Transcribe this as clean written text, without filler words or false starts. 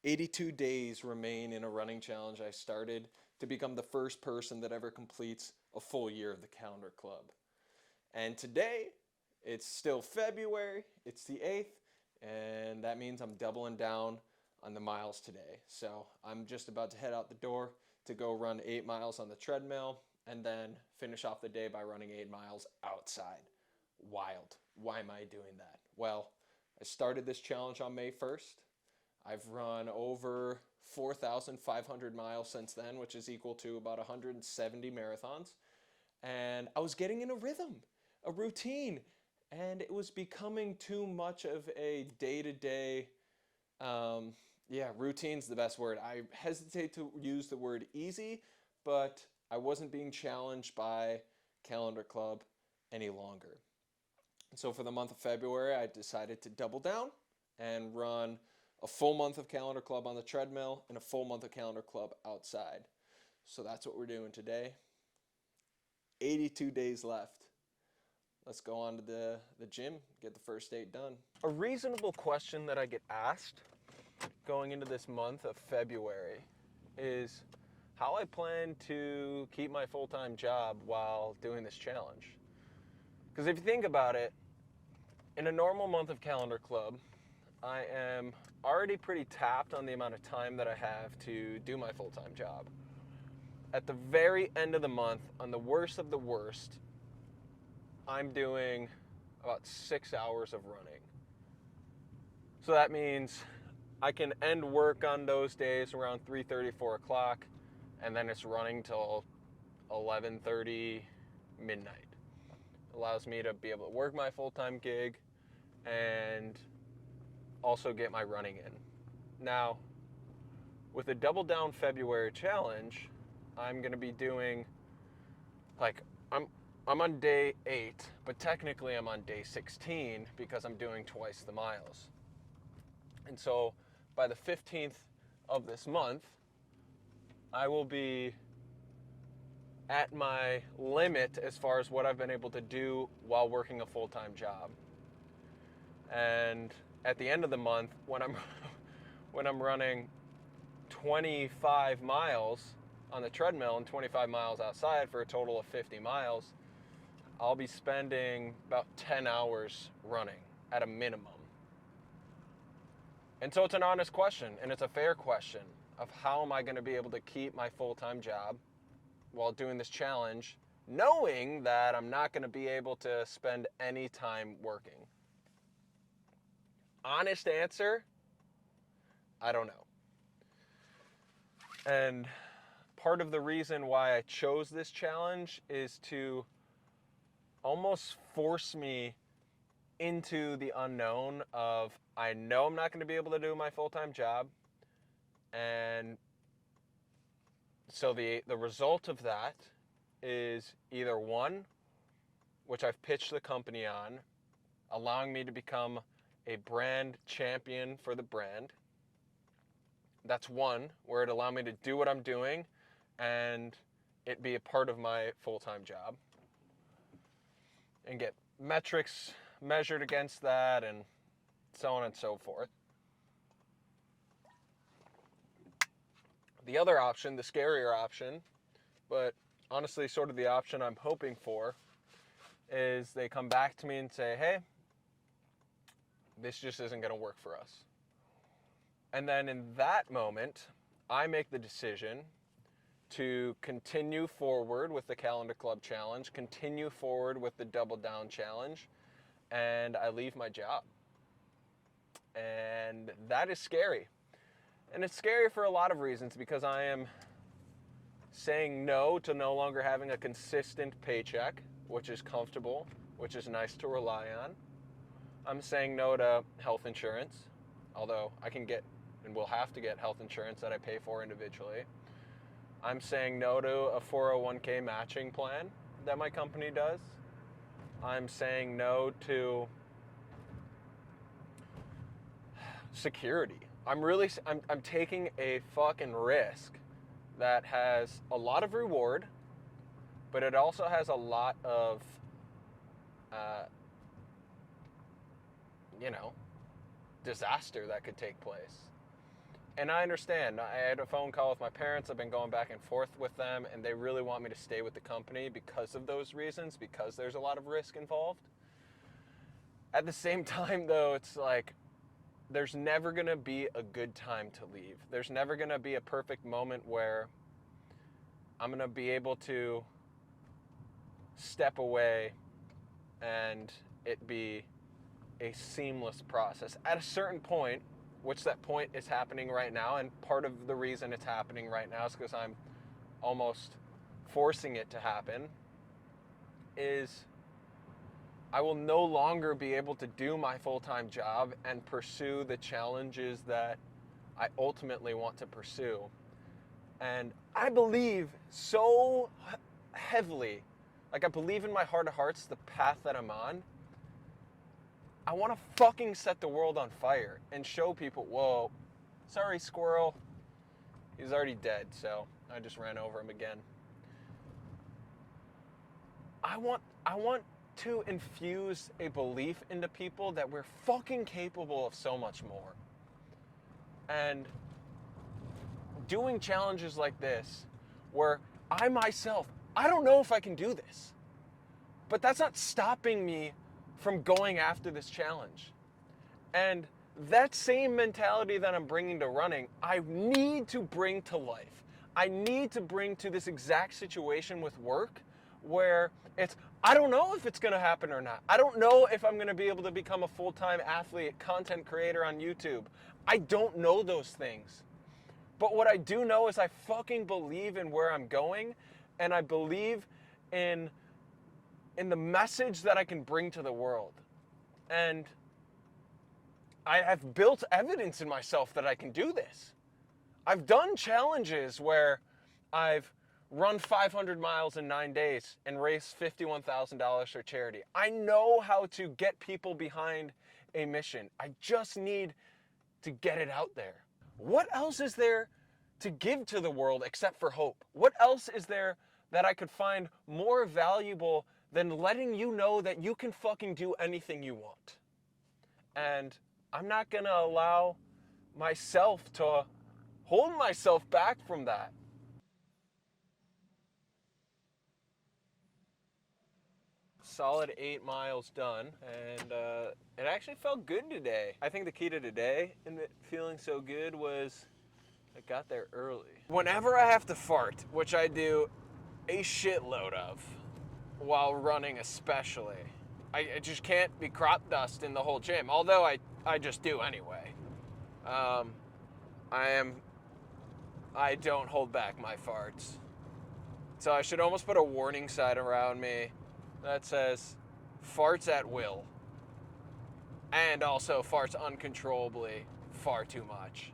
82 days remain in a running challenge I started to become the first person that ever completes a full year of the Calendar Club. And today, it's still February, it's the 8th, and that means I'm doubling down on the miles today. So I'm just about to head out the door to go run 8 miles on the treadmill and then finish off the day by running 8 miles outside. Wild. Why am I doing that? Well, I started this challenge on May 1st. I've run over 4,500 miles since then, which is equal to about 170 marathons. And I was getting in a rhythm, a routine, and it was becoming too much of a day-to-day, routine's the best word. I hesitate to use the word easy, but I wasn't being challenged by Calendar Club any longer. So for the month of February, I decided to double down and run a full month of Calendar Club on the treadmill and a full month of Calendar Club outside. So that's what we're doing today. 82 days left. Let's go on to the gym, get the first 8 done. A reasonable question that I get asked going into this month of February is how I plan to keep my full-time job while doing this challenge. Because if you think about it, in a normal month of Calendar Club, I am already pretty tapped on the amount of time that I have to do my full-time job. At the very end of the month, on the worst of the worst, I'm doing about 6 hours of running. So that means I can end work on those days around 3:30, 4 o'clock, and then it's running till 11:30, midnight. It allows me to be able to work my full-time gig and also get my running in. Now, with the Double Down February challenge, I'm going to be doing, like, I'm on day 8, but technically I'm on day 16 because I'm doing twice the miles. And so by the 15th of this month, I will be at my limit as far as what I've been able to do while working a full-time job. And at the end of the month, when I'm when I'm running 25 miles on the treadmill and 25 miles outside for a total of 50 miles, I'll be spending about 10 hours running at a minimum. And so it's an honest question, and it's a fair question of how am I going to be able to keep my full-time job while doing this challenge, knowing that I'm not going to be able to spend any time working. Honest answer, I don't know. And part of the reason why I chose this challenge is to almost force me into the unknown of I know I'm not going to be able to do my full-time job, and so the result of that is either one, which I've pitched the company on, allowing me to become a brand champion for the brand. That's one, where it allowed me to do what I'm doing and it be a part of my full-time job and get metrics measured against that and so on and so forth. The other option, the scarier option, but honestly sort of the option I'm hoping for, is they come back to me and say, hey, this just isn't going to work for us. And then in that moment, I make the decision to continue forward with the Calendar Club Challenge, continue forward with the Double Down Challenge, and I leave my job. And that is scary. And it's scary for a lot of reasons because I am saying no to no longer having a consistent paycheck, which is comfortable, which is nice to rely on. I'm saying no to health insurance, although I can get and will have to get health insurance that I pay for individually. I'm saying no to a 401k matching plan that my company does. I'm saying no to security. I'm taking a fucking risk that has a lot of reward, but it also has a lot of, disaster that could take place. And I understand. I had a phone call with my parents. I've been going back and forth with them, and they really want me to stay with the company because of those reasons, because there's a lot of risk involved. At the same time, though, it's like there's never going to be a good time to leave. There's never going to be a perfect moment where I'm going to be able to step away and it be a seamless process. At a certain point, which that point is happening right now, and part of the reason it's happening right now is because I'm almost forcing it to happen, is I will no longer be able to do my full-time job and pursue the challenges that I ultimately want to pursue. And I believe so heavily, like I believe in my heart of hearts, the path that I'm on. I want to fucking set the world on fire and show people, whoa, sorry, squirrel. He's already dead, so I just ran over him again. I want to infuse a belief into people that we're fucking capable of so much more. And doing challenges like this, where I myself, I don't know if I can do this, but that's not stopping me from going after this challenge. And that same mentality that I'm bringing to running, I need to bring to life. I need to bring to this exact situation with work where it's, I don't know if it's going to happen or not. I don't know if I'm going to be able to become a full-time athlete, content creator on YouTube. I don't know those things. But what I do know is I fucking believe in where I'm going, and I believe in the message that I can bring to the world. And I have built evidence in myself that I can do this. I've done challenges where I've run 500 miles in 9 days and raised $51,000 for charity. I know how to get people behind a mission. I just need to get it out there. What else is there to give to the world except for hope? What else is there that I could find more valuable than letting you know that you can fucking do anything you want? And I'm not going to allow myself to hold myself back from that. Solid 8 miles done, and it actually felt good today. I think the key to today and feeling so good was I got there early. Whenever I have to fart, which I do a shitload of while running especially, I just can't be crop dust in the whole gym, although I just do anyway. I don't hold back my farts. So I should almost put a warning sign around me that says farts at will. And also farts uncontrollably far too much.